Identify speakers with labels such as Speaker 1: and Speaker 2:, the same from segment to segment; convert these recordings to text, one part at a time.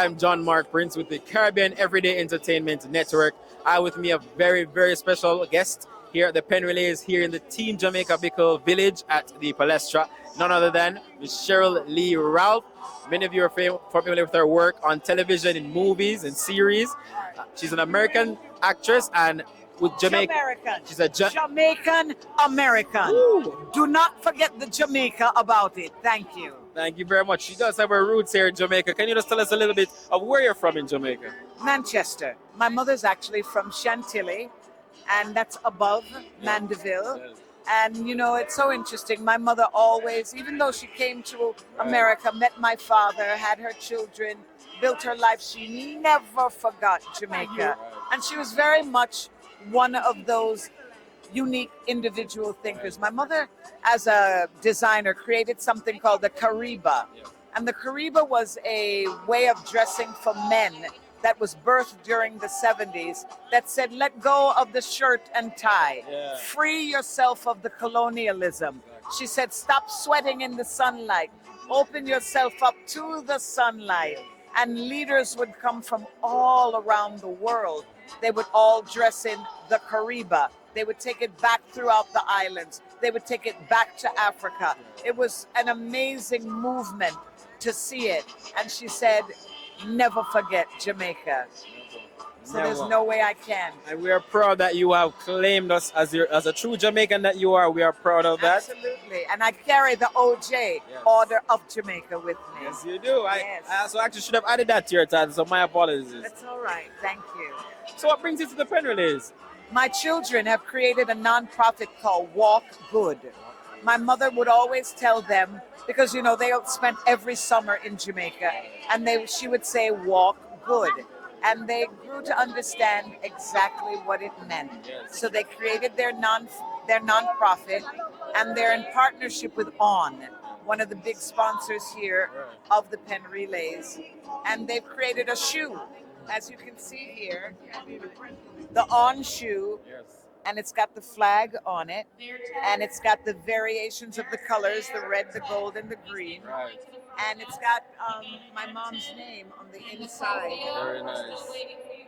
Speaker 1: am John Mark Prince with the Caribbean Everyday Entertainment Network. I with me a very, very special guest here at the Penn Relays here in the Team Jamaica Bickle Village at the Palestra. None other than Ms. Sheryl Lee Ralph. Many of you are familiar with her work on television, in movies, and series. She's an American actress and with Jamaica.
Speaker 2: Jamaican.
Speaker 1: She's a
Speaker 2: Jamaican American.
Speaker 1: Ooh.
Speaker 2: Do not forget the Jamaica about it. Thank you.
Speaker 1: Thank you very much. She does have her roots here in Jamaica. Can you just tell us a little bit of where you're from in Jamaica?
Speaker 2: Manchester. My mother's actually from Chantilly, and that's above Mandeville.
Speaker 1: Yes.
Speaker 2: And you know, it's so interesting. My mother always, even though she came to America, met my father, had her children, built her life, she never forgot Jamaica. And she was very much one of those unique individual thinkers. My mother, as a designer, created something called the Kariba. And the Kariba was a way of dressing for men that was birthed during the 70s that said, let go of the shirt and tie.
Speaker 1: Yeah.
Speaker 2: Free yourself of the colonialism. She said, stop sweating in the sunlight. Open yourself up to the sunlight. And leaders would come from all around the world. They would all dress in the Kariba. They would take it back throughout the islands. They would take it back to Africa. It was an amazing movement to see it. And she said, never forget Jamaica. So there's no way I can.
Speaker 1: And we are proud that you have claimed us as a true Jamaican that you are. We are proud of that.
Speaker 2: Absolutely. And I carry the OJ, Order of Jamaica, with me.
Speaker 1: Yes, you do.
Speaker 2: Yes.
Speaker 1: I also actually should have added that to your title, so my apologies.
Speaker 2: That's all right. Thank you.
Speaker 1: So what brings you to the Penn Relays?
Speaker 2: My children have created a nonprofit called WalkGood. My mother would always tell them, because you know they spent every summer in Jamaica, and she would say walk good, and they grew to understand exactly what it meant. So they created their nonprofit, and they're in partnership with On, one of the big sponsors here of the Penn Relays, and they've created a shoe, as you can see here, the On shoe. And it's got the flag on it, and it's got the variations of the colors, the red, the gold, and the green.
Speaker 1: Right.
Speaker 2: And it's got my mom's name on the inside.
Speaker 1: Very nice.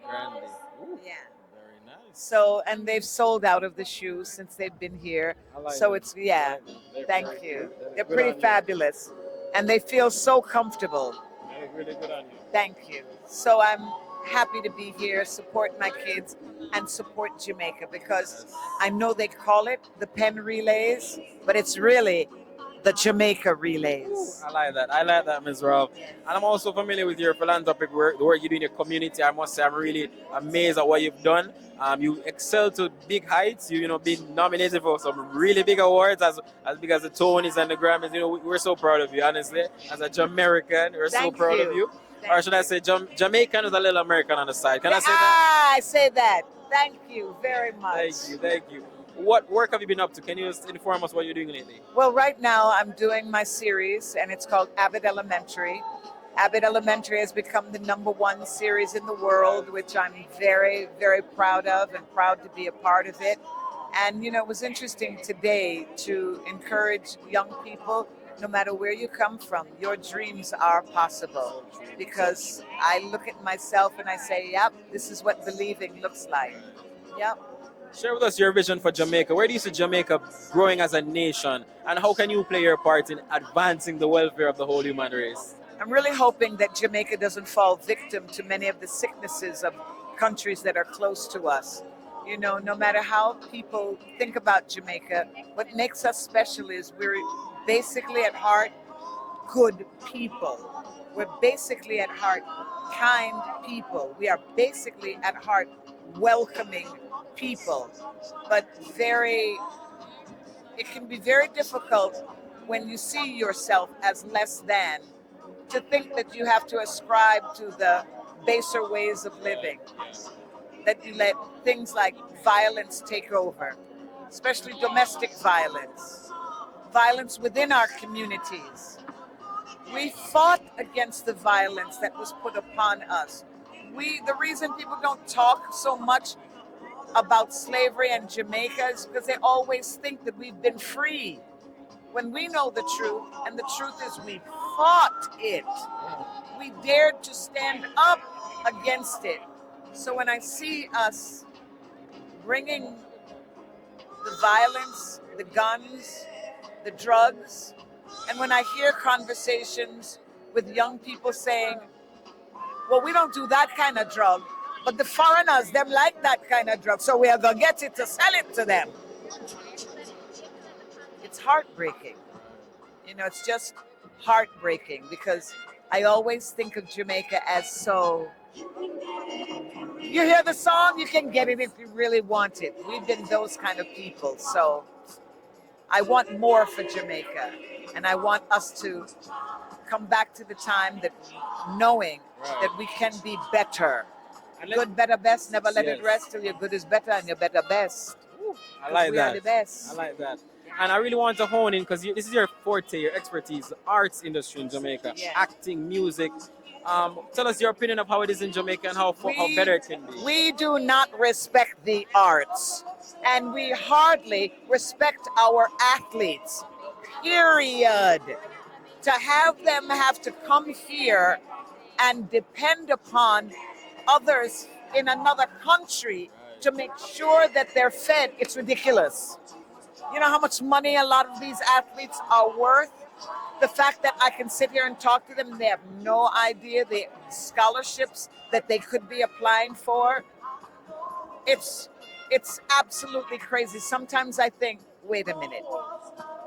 Speaker 1: Brandy. Ooh,
Speaker 2: Yeah.
Speaker 1: very nice.
Speaker 2: So, and they've sold out of the shoes since they've been here.
Speaker 1: I like
Speaker 2: So
Speaker 1: them.
Speaker 2: it's, yeah,
Speaker 1: They're
Speaker 2: thank
Speaker 1: very
Speaker 2: you.
Speaker 1: good.
Speaker 2: They're
Speaker 1: Good
Speaker 2: pretty
Speaker 1: on you.
Speaker 2: fabulous. And they feel so comfortable.
Speaker 1: They look really good on you.
Speaker 2: Thank you. So I'm happy to be here, support my kids, and support Jamaica, because I know they call it the Penn Relays, but it's really the Jamaica Relays.
Speaker 1: I like that. I like that, Ms. Ralph. And I'm also familiar with your philanthropic work, the work you do in your community. I must say I'm really amazed at what you've done. You excel to big heights. You know, been nominated for some really big awards, as big as the Tonys and the Grammys. You know, we're so proud of you, honestly. As a Jamaican, we're so proud of you. Or should I say Jamaican with a little American on the side? Can I say that?
Speaker 2: I say that. Thank you very much.
Speaker 1: Thank you. What work have you been up to? Can you just inform us what you're doing lately?
Speaker 2: Well, right now I'm doing my series, and it's called Abbott Elementary. Abbott Elementary has become the #1 series in the world, which I'm very, very proud of, and proud to be a part of it. And, you know, it was interesting today to encourage young people, no matter where you come from, your dreams are possible. Because I look at myself and I say, yep, this is what believing looks like. Yep.
Speaker 1: Share with us your vision for Jamaica. Where do you see Jamaica growing as a nation? And how can you play your part in advancing the welfare of the whole human race?
Speaker 2: I'm really hoping that Jamaica doesn't fall victim to many of the sicknesses of countries that are close to us. You know, no matter how people think about Jamaica, what makes us special is we're basically at heart good people. We're basically at heart kind people. We are basically at heart welcoming people. But it can be very difficult when you see yourself as less than, to think that you have to ascribe to the baser ways of living, that you let things like violence take over, especially domestic violence, violence within our communities. We fought against the violence that was put upon us. The reason people don't talk so much about slavery and Jamaica is because they always think that we've been free, when we know the truth, and the truth is we fought it. We dared to stand up against it. So when I see us bringing the violence, the guns, the drugs, and when I hear conversations with young people saying, well, we don't do that kind of drug, but the foreigners, them like that kind of drug, so we are going to get it to sell it to them. It's heartbreaking. You know, it's just heartbreaking because I always think of Jamaica as so, you hear the song, you can get it if you really want it. We've been those kind of people. So I want more for Jamaica. And I want us to come back to the time that knowing that we can be better. Good, better, best. Never let it rest till your good is better and your better best.
Speaker 1: I like
Speaker 2: we
Speaker 1: that.
Speaker 2: Are the best.
Speaker 1: I like that. And I really want to hone in because this is your forte, your expertise, the arts industry in Jamaica, acting, music. Tell us your opinion of how it is in Jamaica and how better it can be.
Speaker 2: We do not respect the arts, and we hardly respect our athletes, period. To have them have to come here and depend upon others in another country to make sure that they're fed, it's ridiculous. You know how much money a lot of these athletes are worth? The fact that I can sit here and talk to them and they have no idea the scholarships that they could be applying for. It's absolutely crazy. Sometimes I think, wait a minute.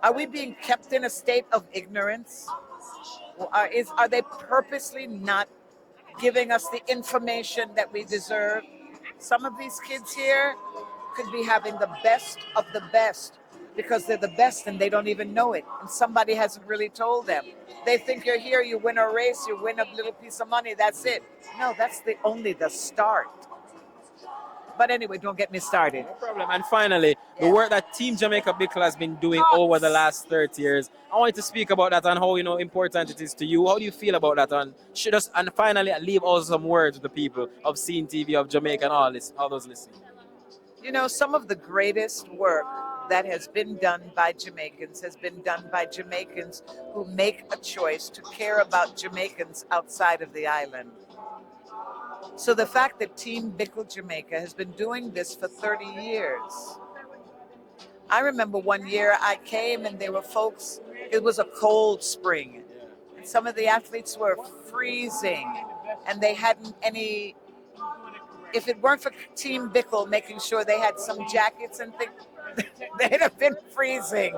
Speaker 2: Are we being kept in a state of ignorance? Are they purposely not giving us the information that we deserve? Some of these kids here could be having the best of the best because they're the best and they don't even know it. And somebody hasn't really told them. They think you're here, you win a race, you win a little piece of money, that's it. No, that's only the start. But anyway, don't get me started.
Speaker 1: No problem. And finally, the work that Team Jamaica Bickle has been doing over the last 30 years, I want you to speak about that and how important it is to you. How do you feel about that? And finally, leave also some words with the people of Scene TV, of Jamaica, and all those listening.
Speaker 2: You know, some of the greatest work that has been done by Jamaicans has been done by Jamaicans who make a choice to care about Jamaicans outside of the island. So the fact that Team Bickle Jamaica has been doing this for 30 years. I remember one year I came and there were folks, it was a cold spring. And some of the athletes were freezing and they hadn't any, if it weren't for Team Bickle making sure they had some jackets and things, they'd have been freezing,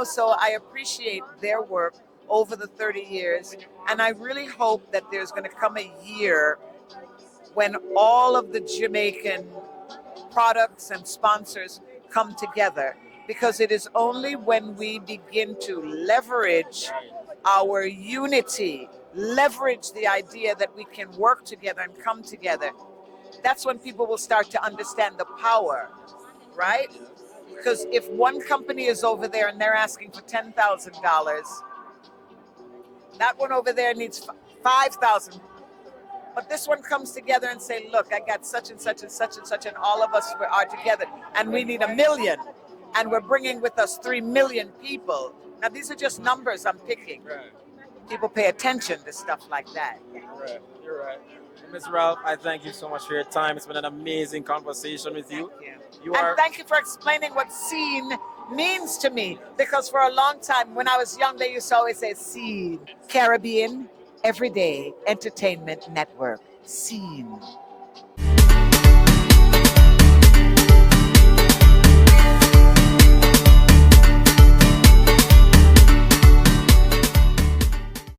Speaker 2: so I appreciate their work over the 30 years. And I really hope that there's going to come a year when all of the Jamaican products and sponsors come together, because it is only when we begin to leverage our unity, leverage the idea that we can work together and come together, that's when people will start to understand the power, right? Because if one company is over there and they're asking for $10,000, that one over there needs $5,000. But this one comes together and say, look, I got such and such and such and such, and all of us are together, and we need 1 million, and we're bringing with us 3 million people. Now, these are just numbers I'm picking.
Speaker 1: Right.
Speaker 2: People pay attention to stuff like that.
Speaker 1: Right. You're right. Ms. Ralph, I thank you so much for your time. It's been an amazing conversation with you.
Speaker 2: And thank you for explaining what scene means to me, because for a long time, when I was young, they used to always say scene. Caribbean Everyday Entertainment Network. Scene.